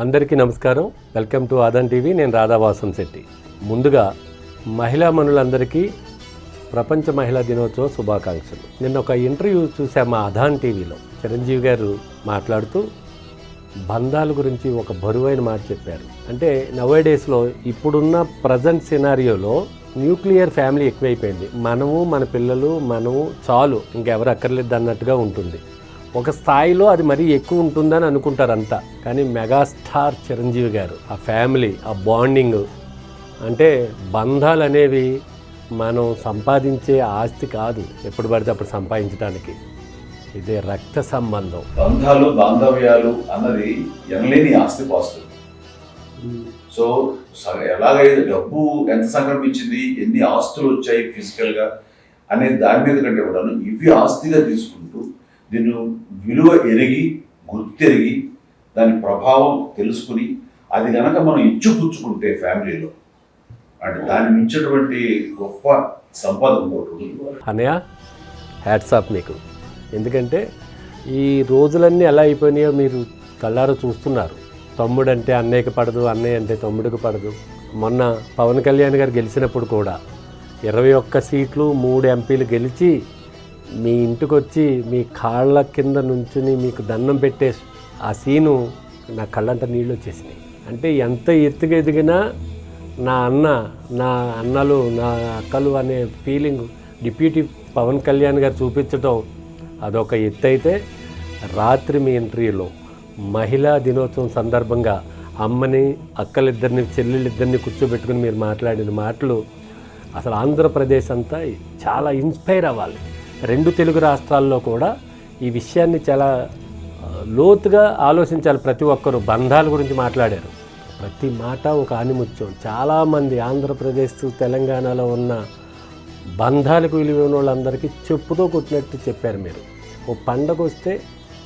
అందరికీ నమస్కారం. Welcome to Aadan TV. నేను రాధావాసం శెట్టి. ముందుగా మహిళా మనులందరికీ ప్రపంచ మహిళా దినోత్సవ శుభాకాంక్షలు. నిన్న ఒక ఇంటర్వ్యూ చూసా మా ఆదాన్ టీవీలో. చిరంజీవి గారు మాట్లాడుతూ బంధాల గురించి ఒక బరువైన మాట చెప్పారు. అంటే నవేడేస్లో ఇప్పుడున్న ప్రజెంట్ సినారియోలో న్యూక్లియర్ ఫ్యామిలీ ఎక్కువైపోయింది. మనము మన పిల్లలు మనము చాలు, ఇంకెవరు అక్కర్లేదు అన్నట్టుగా ఉంటుంది. ఒక స్థాయిలో అది మరీ ఎక్కువ ఉంటుందని అనుకుంటారు అంతా. కానీ మెగాస్టార్ చిరంజీవి గారు ఆ ఫ్యామిలీ, ఆ బాండింగ్, అంటే బంధాలు అనేవి మనం సంపాదించే ఆస్తి కాదు, ఎప్పుడు పడితే అప్పుడు సంపాదించడానికి. ఇదే రక్త సంబంధం. బంధాలు బాంధవ్యాలు అన్నది ఎనలేని ఆస్తి పాస్తులు. సో ఎలాగైతే డబ్బు ఎంత సంక్రమించింది, ఎన్ని ఆస్తులు వచ్చాయి ఫిజికల్గా అనే దాని మీద కంటే కూడా ఇవి ఆస్తిగా తీసుకుంటూ దీన్ని విలువ ఎరిగి గుర్తెరిగి దాని ప్రభావం తెలుసుకుని అది కనుక మనం ఇచ్చిపుచ్చుకుంటే ఫ్యామిలీలో, అంటే దాన్ని మించినటువంటి గొప్ప సంపద ఇంకోటి. అన్నయ్య, హ్యాట్స్ ఆఫ్ మీకు. ఎందుకంటే ఈ రోజులన్నీ ఎలా అయిపోయినాయో మీరు కళ్ళారా చూస్తున్నారు. తమ్ముడు అంటే అన్నయ్యకి పడదు, అన్నయ్య అంటే తమ్ముడికి పడదు. మొన్న పవన్ కళ్యాణ్ గారు గెలిచినప్పుడు కూడా 21 సీట్లు 3 ఎంపీలు గెలిచి మీ ఇంటికి వచ్చి మీ కాళ్ళ కింద నుంచుని మీకు దండం పెట్టే ఆ సీను నా కళ్ళంట నీళ్ళు వచ్చేసినాయి. అంటే ఎంత ఎత్తుగా ఎదిగినా నా అన్నలు నా అక్కలు అనే ఫీలింగ్ డిప్యూటీ పవన్ కళ్యాణ్ గారు చూపించడం అదొక ఎత్తు అయితే, రాత్రి మీ ఇంటర్వ్యూలో మహిళా దినోత్సవం సందర్భంగా అమ్మని, అక్కలిద్దరిని, చెల్లెళ్ళిద్దరిని కూర్చోబెట్టుకుని మీరు మాట్లాడిన మాటలు అసలు ఆంధ్రప్రదేశ్ అంతా చాలా ఇన్స్పైర్ అవ్వాలి. 2 తెలుగు రాష్ట్రాల్లో కూడా ఈ విషయాన్ని చాలా లోతుగా ఆలోచించాలి. ప్రతి ఒక్కరు బంధాల గురించి మాట్లాడారు. ప్రతి మాట ఒక ఆనిముత్యం. చాలామంది ఆంధ్రప్రదేశ్, తెలంగాణలో ఉన్న బంధాలకు విలువ వాళ్ళందరికీ చెప్పుతో కొట్టినట్టు చెప్పారు మీరు. ఓ పండగ వస్తే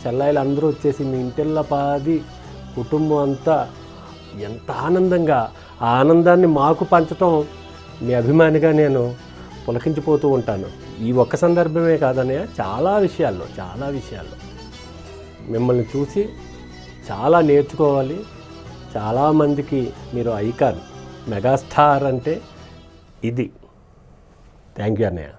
చెల్లాయిలు అందరూ వచ్చేసి మీ ఇంటిల్ల పాది కుటుంబం అంతా ఎంత ఆనందంగా, ఆ ఆనందాన్ని మాకు పంచటం మీ అభిమానిగా నేను పులకించిపోతూ ఉంటాను. ఈ ఒక్క సందర్భమే కాదన్నయ్య, చాలా విషయాల్లో మిమ్మల్ని చూసి చాలా నేర్చుకోవాలి. చాలామందికి మీరు ఐకాన్, మెగాస్టార్ అంటే ఇది. థ్యాంక్ యూ అన్నయ్య.